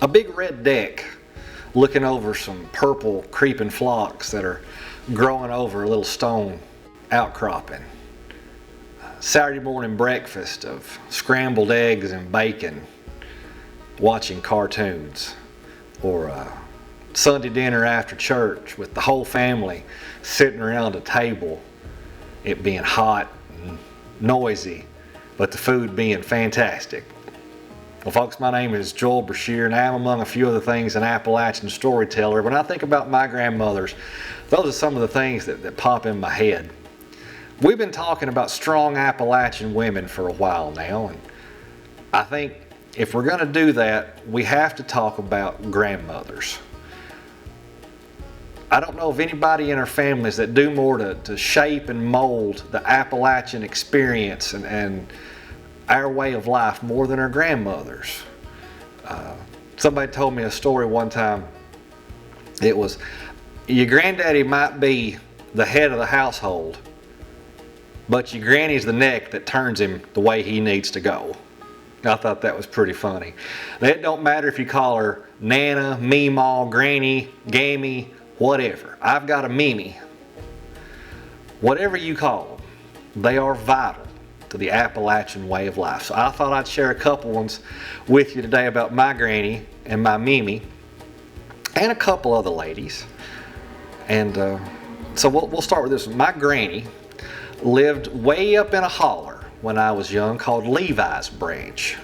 a big red deck looking over some purple creeping phlox that are growing over a little stone outcropping. Saturday morning breakfast of scrambled eggs and bacon, watching cartoons, or Sunday dinner after church with the whole family sitting around a table, it being hot and noisy, but the food being fantastic. Well, folks, my name is Joel Brashear, and I am, among a few other things, an Appalachian storyteller. When I think about my grandmothers, those are some of the things that pop in my head. We've been talking about strong Appalachian women for a while now, and I think if we're going to do that, we have to talk about grandmothers. I don't know of anybody in our families that do more to shape and mold the Appalachian experience and our way of life more than our grandmothers. Somebody told me a story one time. It was, your granddaddy might be the head of the household, but your granny's the neck that turns him the way he needs to go. I thought that was pretty funny. It don't matter if you call her Nana, MeeMaw, Granny, Gammy, whatever. I've got a Mimi. Whatever you call them, they are vital to the Appalachian way of life. So I thought I'd share a couple ones with you today about my granny and my Mimi and a couple other ladies. And so we'll start with this one. My granny lived way up in a holler when I was young called Levi's Branch.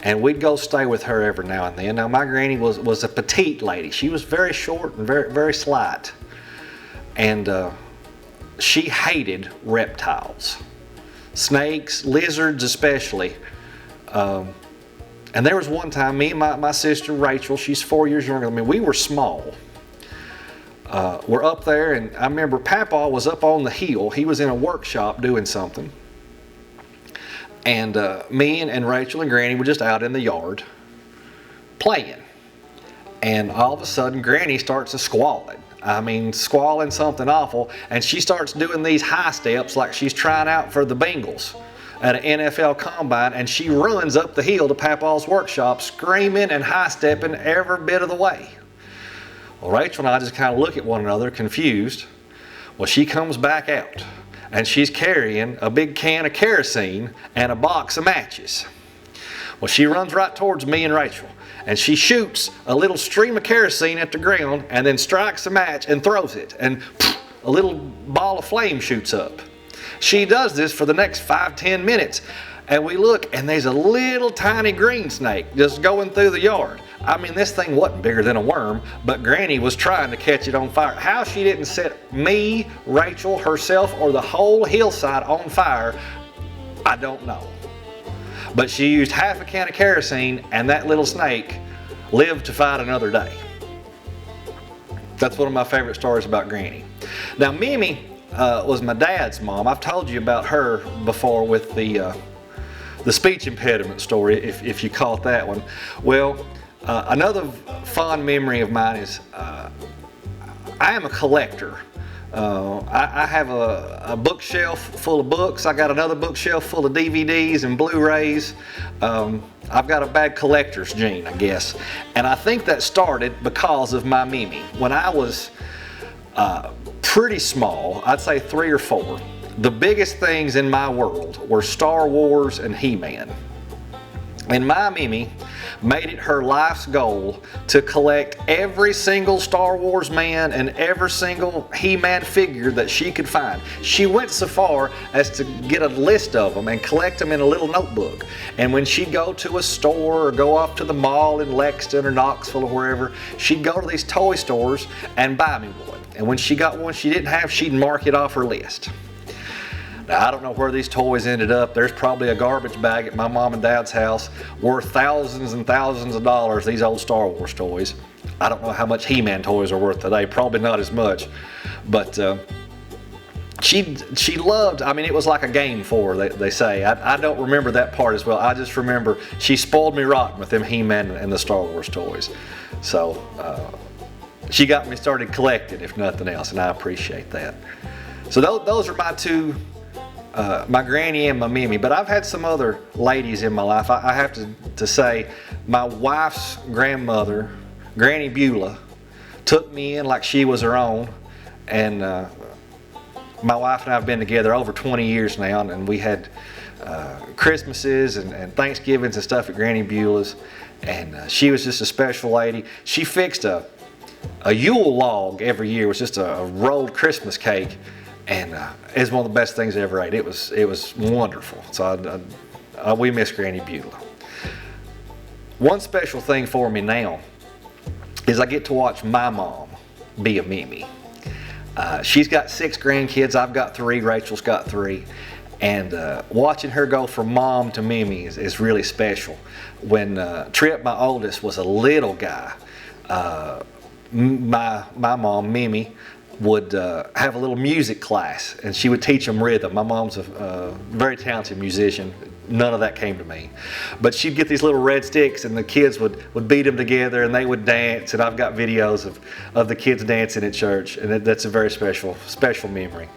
And we'd go stay with her every now and then. Now my granny was a petite lady. She was very short and very, very slight. And she hated reptiles. Snakes, lizards especially. And there was one time, me and my sister Rachel, she's 4 years younger than me, we were small. We're up there, and I remember Papa was up on the hill. He was in a workshop doing something. And me and Rachel and Granny were just out in the yard playing. And all of a sudden, Granny starts squalling. I mean, squalling something awful. And she starts doing these high steps like she's trying out for the Bengals at an NFL combine. And she runs up the hill to Papa's workshop, screaming and high stepping every bit of the way. Well, Rachel and I just kind of look at one another, confused. Well, she comes back out, and she's carrying a big can of kerosene and a box of matches. Well, she runs right towards me and Rachel, and she shoots a little stream of kerosene at the ground and then strikes a match and throws it, and a little ball of flame shoots up. She does this for the next 5-10 minutes, and we look, and there's a little tiny green snake just going through the yard. I mean, this thing wasn't bigger than a worm, but Granny was trying to catch it on fire. How she didn't set me, Rachel, herself, or the whole hillside on fire, I don't know. But she used half a can of kerosene, and that little snake lived to fight another day. That's one of my favorite stories about Granny. Now, Mimi was my dad's mom. I've told you about her before with the speech impediment story, if you caught that one. Well, another fond memory of mine is I am a collector. I have a bookshelf full of books. I got another bookshelf full of DVDs and Blu-rays. I've got a bad collector's gene, I guess. And I think that started because of my Mimi. When I was pretty small, I'd say 3 or 4, the biggest things in my world were Star Wars and He-Man. And my Mimi made it her life's goal to collect every single Star Wars man and every single He-Man figure that she could find. She went so far as to get a list of them and collect them in a little notebook. And when she'd go to a store or go off to the mall in Lexington or Knoxville or wherever, she'd go to these toy stores and buy me one. And when she got one she didn't have, she'd mark it off her list. Now, I don't know where these toys ended up. There's probably a garbage bag at my mom and dad's house worth thousands and thousands of dollars, these old Star Wars toys. I don't know how much He-Man toys are worth today, probably not as much. But she loved, I mean, it was like a game for her, they say. I don't remember that part as well. I just remember she spoiled me rotten with them He-Man and the Star Wars toys. So she got me started collecting, if nothing else, and I appreciate that. So those are my two my granny and my Mimi, but I've had some other ladies in my life. I have to say, my wife's grandmother, Granny Beulah, took me in like she was her own, and my wife and I have been together over 20 years now, and we had Christmases and Thanksgivings and stuff at Granny Beulah's, and she was just a special lady. She fixed a Yule log every year. It was just a rolled Christmas cake, and it's one of the best things I ever ate. It was wonderful. So we miss Granny Beulah. One special thing for me now is I get to watch my mom be a Mimi. She's got 6 grandkids. I've got 3. Rachel's got 3. And watching her go from mom to Mimi is really special. When Tripp, my oldest, was a little guy, my mom, Mimi, would have a little music class, and she would teach them rhythm. My mom's a very talented musician. None of that came to me. But she'd get these little red sticks, and the kids would beat them together, and they would dance. And I've got videos of the kids dancing at church, and that's a very special memory.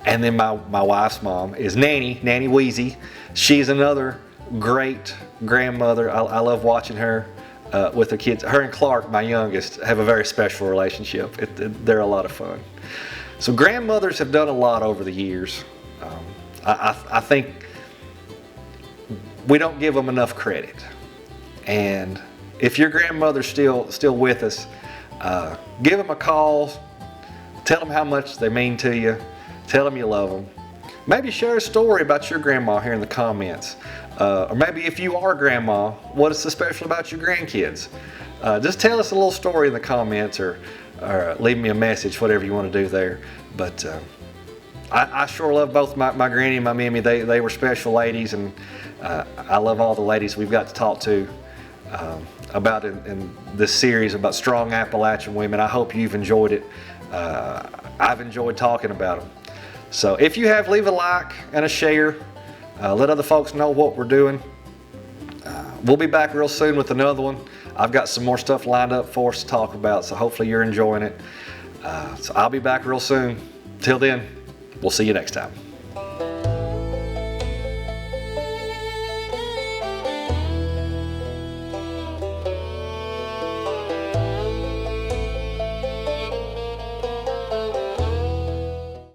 And then my wife's mom is Nanny Wheezy. She's another great grandmother. I love watching her with the kids. Her and Clark, my youngest, have a very special relationship. They're a lot of fun. So grandmothers have done a lot over the years. I think we don't give them enough credit. And if your grandmother's still with us, give them a call. Tell them how much they mean to you. Tell them you love them. Maybe share a story about your grandma here in the comments. Or maybe if you are grandma, what is so special about your grandkids? Just tell us a little story in the comments, or leave me a message, whatever you want to do there. But I sure love both my granny and my Mimi. They were special ladies, and I love all the ladies we've got to talk to about in this series about strong Appalachian women. I hope you've enjoyed it. I've enjoyed talking about them. So if you have, leave a like and a share. Let other folks know what we're doing. We'll be back real soon with another one. I've got some more stuff lined up for us to talk about, so hopefully you're enjoying it. So I'll be back real soon. Till then, we'll see you next time.